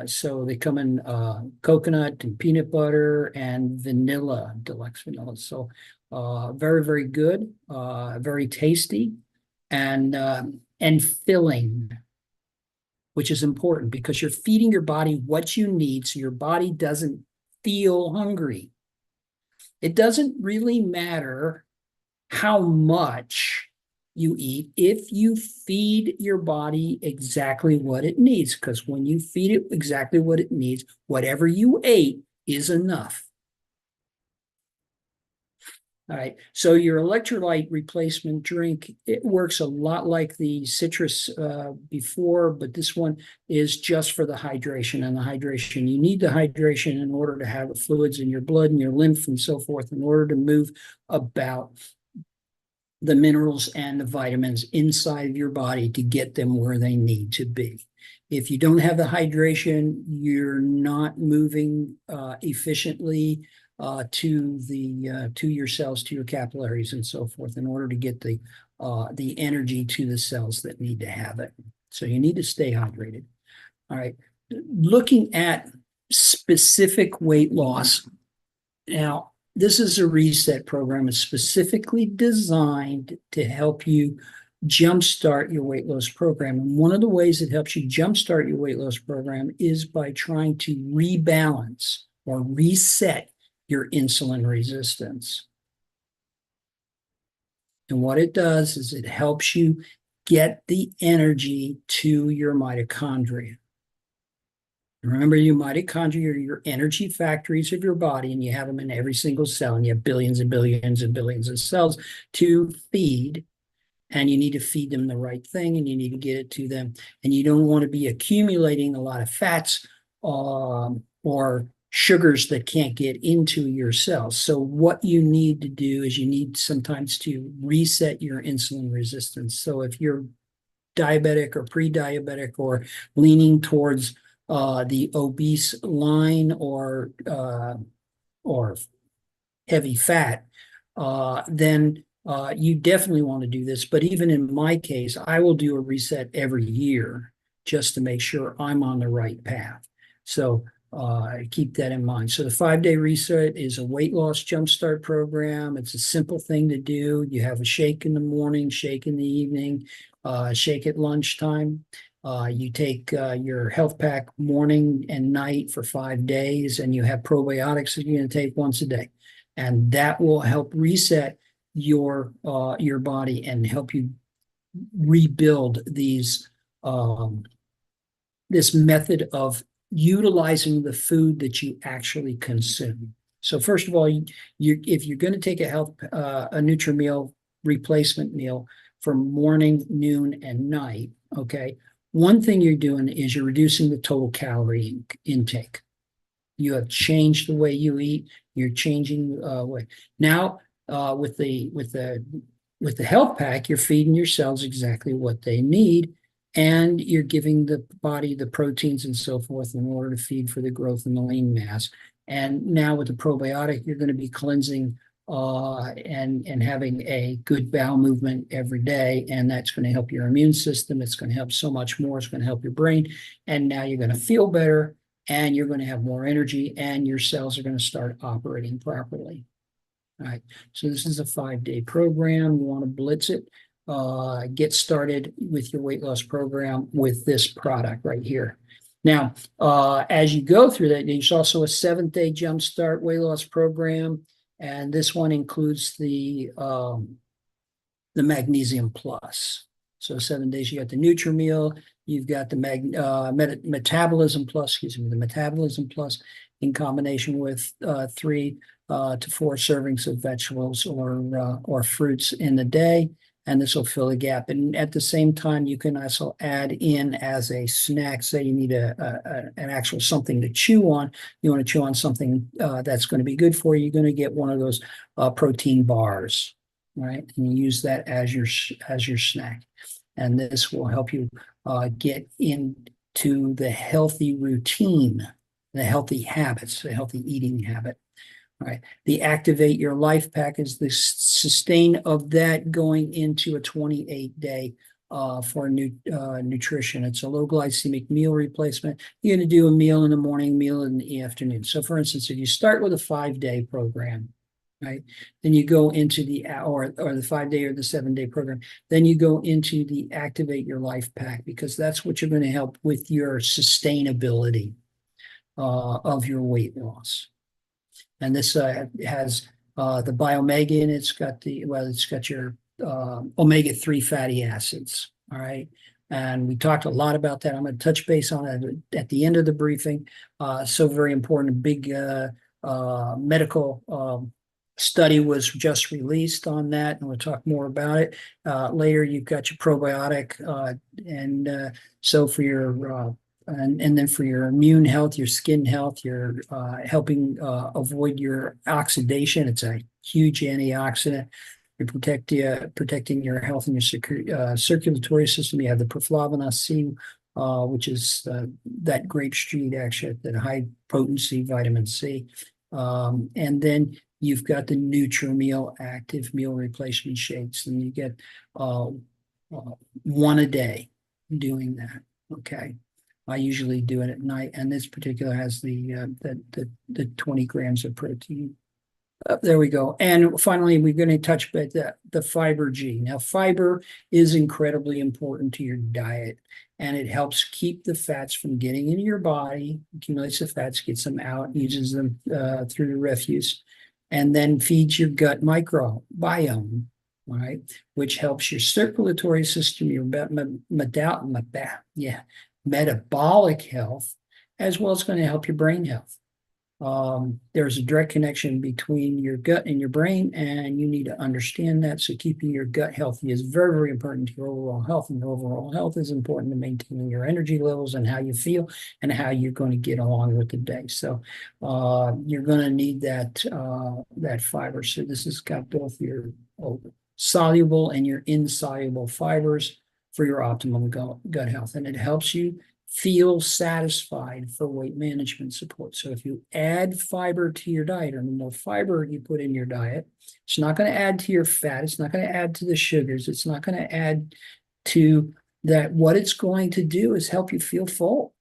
So they come in coconut and peanut butter and vanilla, deluxe vanilla. So very, very good, very tasty, and filling, which is important, because you're feeding your body what you need, so your body doesn't feel hungry. It doesn't really matter how much you eat if you feed your body exactly what it needs, because when you feed it exactly what it needs, whatever you ate is enough. All right, so your electrolyte replacement drink, it works a lot like the citrus before, but this one is just for the hydration. And the hydration, you need the hydration in order to have the fluids in your blood and your lymph and so forth, in order to move about the minerals and the vitamins inside of your body to get them where they need to be. If you don't have the hydration, you're not moving efficiently to your cells, to your capillaries, and so forth, in order to get the energy to the cells that need to have it. So you need to stay hydrated. All right. Looking at specific weight loss. Now, this is a reset program. It's specifically designed to help you jumpstart your weight loss program. And one of the ways it helps you jumpstart your weight loss program is by trying to rebalance or reset your insulin resistance. And what it does is it helps you get the energy to your mitochondria. Remember, your mitochondria are your energy factories of your body, and you have them in every single cell, and you have billions and billions and billions of cells to feed, and you need to feed them the right thing, and you need to get it to them. And you don't want to be accumulating a lot of fats or sugars that can't get into your cells. So what you need to do is you need sometimes to reset your insulin resistance. So if you're diabetic or pre-diabetic or leaning towards the obese line or heavy fat, then you definitely want to do this. But even in my case, I will do a reset every year just to make sure I'm on the right path. So keep that in mind. So the 5-day reset is a weight loss jumpstart program. It's a simple thing to do. You have a shake in the morning, shake in the evening, shake at lunchtime. You take your health pack morning and night for 5 days, and you have probiotics that you're going to take once a day. And that will help reset your body and help you rebuild these this method of utilizing the food that you actually consume. So first of all, if you're going to take a Nutrimeal replacement meal for morning, noon, and night, okay, one thing you're doing is you're reducing the total calorie intake. You have changed the way you eat. You're changing way. Now with the health pack, you're feeding your cells exactly what they need, and you're giving the body the proteins and so forth in order to feed for the growth in the lean mass. And now with the probiotic, you're going to be cleansing and having a good bowel movement every day, and that's going to help your immune system. It's going to help so much more. It's going to help your brain, and now you're going to feel better, and you're going to have more energy, and your cells are going to start operating properly. All right, so this is a 5-day program. You want to blitz it. Get started with your weight loss program with this product right here. Now, as you go through that, there's also a 7-day jumpstart weight loss program, and this one includes the Magnesium Plus. So 7 days, you got the Nutri-Meal, you've got the Metabolism Plus, excuse me, the Metabolism Plus in combination with 3 to 4 servings of vegetables or fruits in the day, and this will fill a gap. And at the same time, you can also add in as a snack. Say you need an actual something to chew on. You want to chew on something that's going to be good for you. You're going to get one of those protein bars, right? And you use that as your snack. And this will help you get into the healthy routine, the healthy habits, the healthy eating habit. All right. The Activate Your Life Pack is the sustain of that going into a 28-day for nutrition. It's a low glycemic meal replacement. You're going to do a meal in the morning, meal in the afternoon. So for instance, if you start with a 5-day program, right, then you go into the, or the 5-day or the 7-day program, then you go into the Activate Your Life Pack, because that's what you're going to help with your sustainability of your weight loss. And this has the Biomega in it. It's got your omega-3 fatty acids. All right. And we talked a lot about that. I'm going to touch base on it at the end of the briefing. So very important. A big medical study was just released on that, and we'll talk more about it later. You've got your probiotic, and so for your and then for your immune health, your skin health, you're helping avoid your oxidation. It's a huge antioxidant. You protecting your health and your circulatory system. You have the perflavin C, which is that grape street extract, that high potency vitamin C. And then you've got the Nutri-Meal active meal replacement shakes, and you get one a day doing that. Okay. I usually do it at night, and this particular has the 20 grams of protein. There we go. And finally, we're going to touch about the fiber G. Now, fiber is incredibly important to your diet, and it helps keep the fats from getting into your body, accumulates the fats, gets them out, uses them through the refuse, and then feeds your gut microbiome, all right, which helps your circulatory system, your metabolic health, as well as going to help your brain health. There's a direct connection between your gut and your brain, and you need to understand that. So keeping your gut healthy is very, very important to your overall health, and your overall health is important to maintaining your energy levels and how you feel and how you're going to get along with the day. So you're going to need that fiber. So this has got both your soluble and your insoluble fibers for your optimum gut health, and it helps you feel satisfied for weight management support. So if you add fiber to your diet, or the more fiber you put in your diet, it's not going to add to your fat. It's not going to add to the sugars. It's not going to add to that. What it's going to do is help you feel full.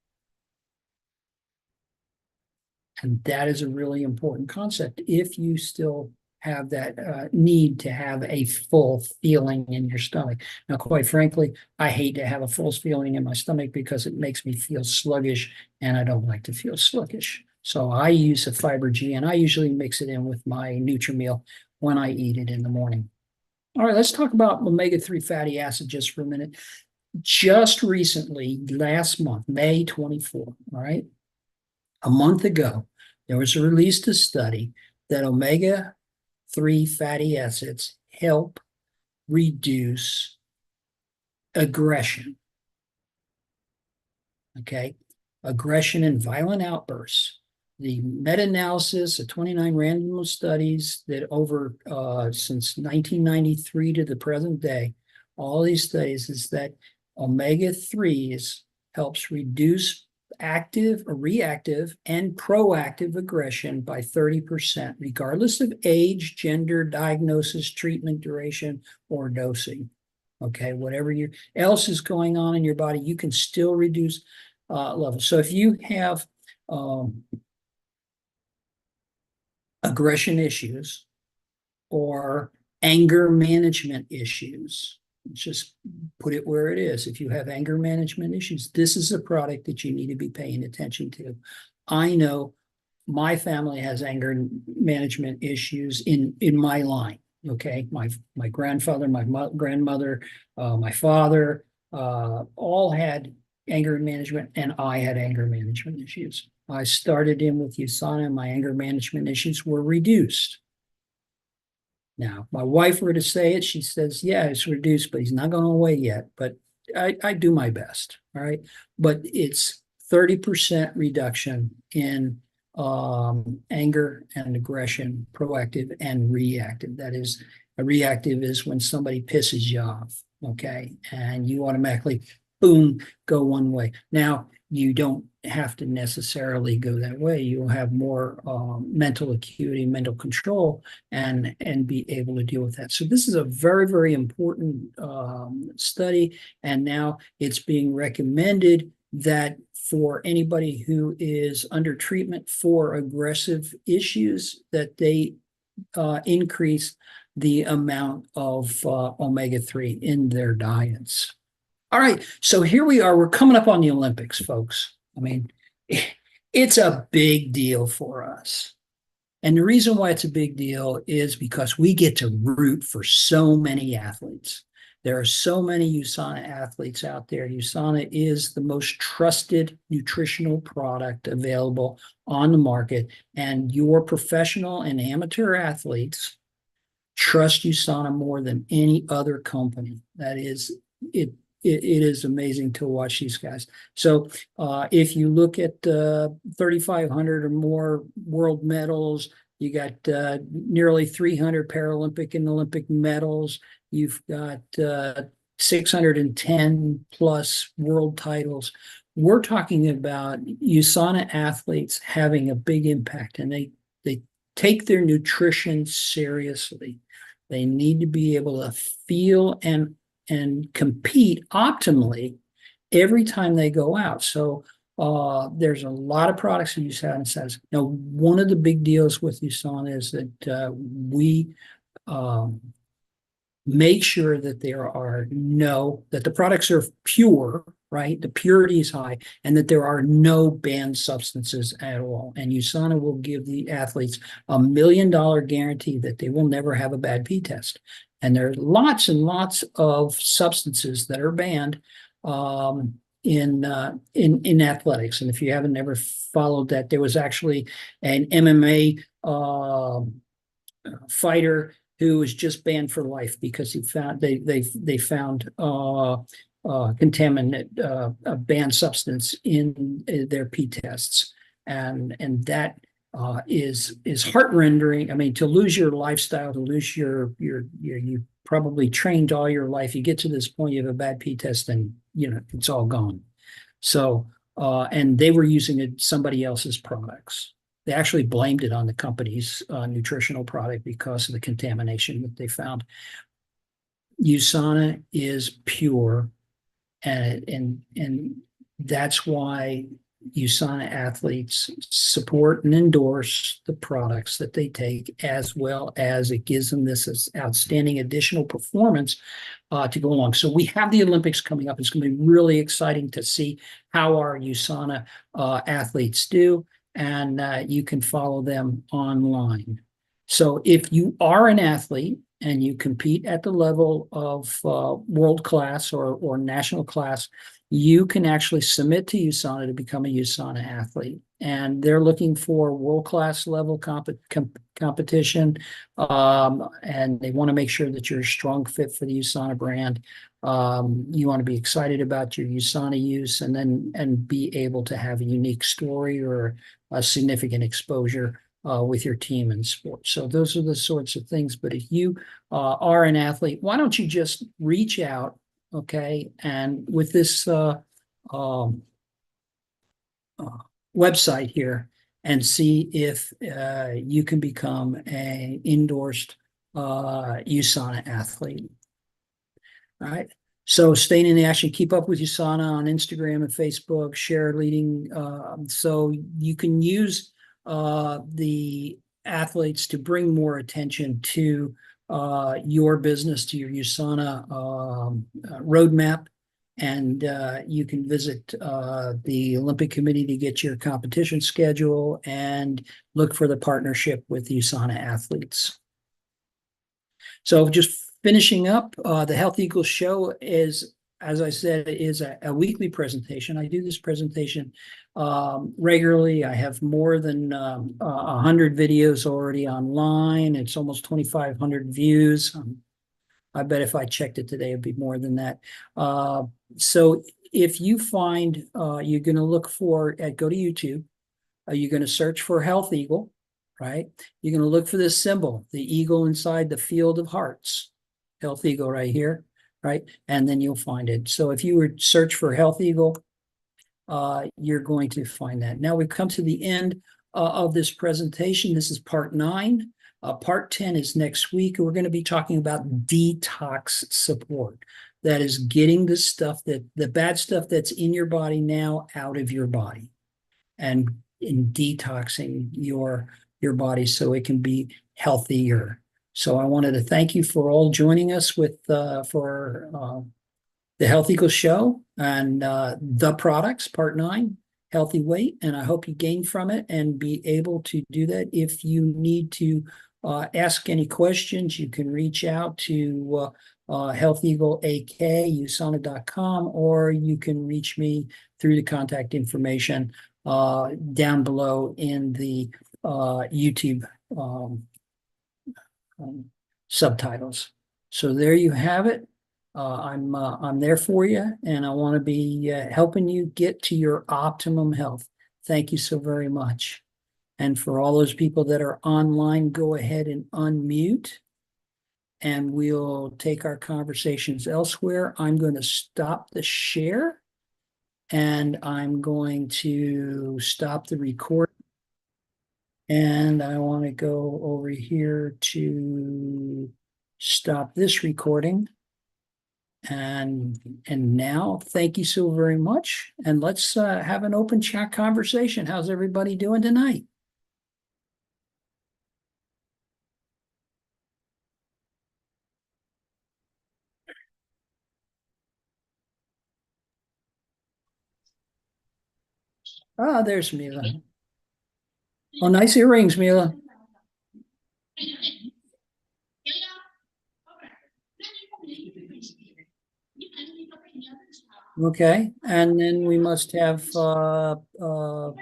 And that is a really important concept if you still have that need to have a full feeling in your stomach. Now, quite frankly, I hate to have a full feeling in my stomach because it makes me feel sluggish, and I don't like to feel sluggish. So I use a Fiber G, and I usually mix it in with my Nutri-Meal when I eat it in the morning. All right, let's talk about omega-3 fatty acid just for a minute. Just recently, last month, May 24, all right, a month ago, there was released a study that omega-3 fatty acids help reduce aggression. Okay, aggression and violent outbursts the meta-analysis of 29 random studies that over since 1993 to the present day, all these studies is that omega-3s helps reduce active or reactive and proactive aggression by 30%, regardless of age, gender, diagnosis, treatment duration, or dosing. Okay, whatever else is going on in your body, you can still reduce levels. So if you have aggression issues or anger management issues, just put it where it is. If you have anger management issues, this is a product that you need to be paying attention to. I know my family has anger management issues in my line. Okay, my grandfather, my grandmother, my father, all had anger management, and I had anger management issues. I started in with USANA, and my anger management issues were reduced. Now, my wife were to say it, she says, yeah, it's reduced, but he's not going away yet. But I do my best, all right? But it's 30% reduction in anger and aggression, proactive and reactive. That is, a reactive is when somebody pisses you off, okay? And you automatically, boom, go one way. Now, you don't have to necessarily go that way. You'll have more mental acuity, mental control, and be able to deal with that. So this is a very, very important study, and now it's being recommended that for anybody who is under treatment for aggressive issues, that they increase the amount of omega-3 in their diets. All right, so here we are. We're coming up on the Olympics, folks. I mean, it's a big deal for us. And the reason why it's a big deal is because we get to root for so many athletes. There are so many USANA athletes out there. USANA is the most trusted nutritional product available on the market. And your professional and amateur athletes trust USANA more than any other company. That is, it is amazing to watch these guys. So if you look at 3,500 or more world medals, you got nearly 300 Paralympic and Olympic medals. You've got 610 plus world titles. We're talking about USANA athletes having a big impact, and they take their nutrition seriously. They need to be able to feel and compete optimally every time they go out. So there's a lot of products that USANA says. Now, one of the big deals with USANA is that we make sure that that the products are pure, right? The purity is high, and that there are no banned substances at all. And USANA will give the athletes $1 million guarantee that they will never have a bad pee test. And there are lots and lots of substances that are banned in athletics. And if you haven't ever followed that, there was actually an MMA fighter who was just banned for life because they found contaminant, a banned substance in their pee tests, and that is heart-rendering. I mean, to lose your lifestyle, to lose you probably trained all your life. You get to this point, you have a bad pee test, and it's all gone. So, and they were using somebody else's products. They actually blamed it on the company's nutritional product because of the contamination that they found. USANA is pure, and that's why USANA athletes support and endorse the products that they take, as well as it gives them this outstanding additional performance to go along. So we have the Olympics coming up. It's going to be really exciting to see how our USANA athletes do, and you can follow them online. So if you are an athlete and you compete at the level of world class or national class, you can actually submit to USANA to become a USANA athlete. and they're looking for world-class level competition. And they want to make sure that you're a strong fit for the USANA brand. You want to be excited about your USANA use and be able to have a unique story or a significant exposure with your team in sports. So those are the sorts of things. But if you are an athlete, why don't you just reach out, okay? And with this website here and see if you can become a endorsed USANA athlete. All right. So staying in the action, keep up with USANA on Instagram and Facebook, share leading. So you can use the athletes to bring more attention to your business, to your USANA roadmap. And you can visit the Olympic Committee to get your competition schedule and look for the partnership with USANA athletes. So just finishing up, the HealthEagle Show is, as I said, is a weekly presentation. I do this presentation regularly. I have more than 100 videos already online. It's almost 2,500 views. I bet if I checked it today, it'd be more than that. So if you find you're going to look for, go to YouTube, you're going to search for HealthEagle, right? You're going to look for this symbol, the eagle inside the field of hearts, HealthEagle right here, right? And then you'll find it. So if you were search for HealthEagle, you're going to find that. Now we've come to the end of this presentation. This is part 9. Part 10 is next week. We're going to be talking about detox support. That is getting the stuff the bad stuff that's in your body now out of your body and in detoxing your body so it can be healthier. So I wanted to thank you for all joining us with for the HealthEagle Show and the products, part 9, healthy weight. And I hope you gain from it and be able to do that. If you need to ask any questions, you can reach out to HealthEagleAK@usana.com, or you can reach me through the contact information down below in the YouTube subtitles. So there you have it. I'm there for you, and I want to be helping you get to your optimum health. Thank you so very much. And for all those people that are online, go ahead and unmute, and we'll take our conversations elsewhere. I'm going to stop the share, and I'm going to stop the recording. And I want to go over here to stop this recording. And now, thank you so very much. And let's have an open chat conversation. How's everybody doing tonight? Ah, there's Mila. Oh, nice earrings, Mila. Okay, and then we must have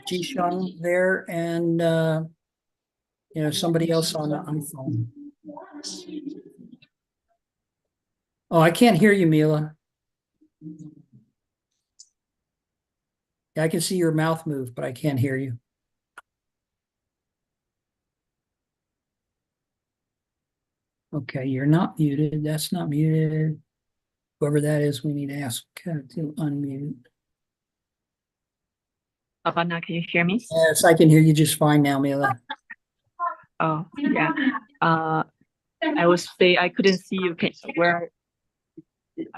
Jishun there and somebody else on the iPhone. Oh, I can't hear you, Mila. I can see your mouth move, but I can't hear you. Okay, you're not muted. That's not muted. Whoever that is, we need to ask to unmute. Abana, can you hear me? Yes, I can hear you just fine now, Mila. Oh, yeah. I was say I couldn't see you.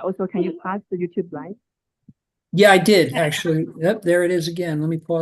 Also, can you pass the YouTube live? Yeah, I did actually. Yep, there it is again. Let me pause.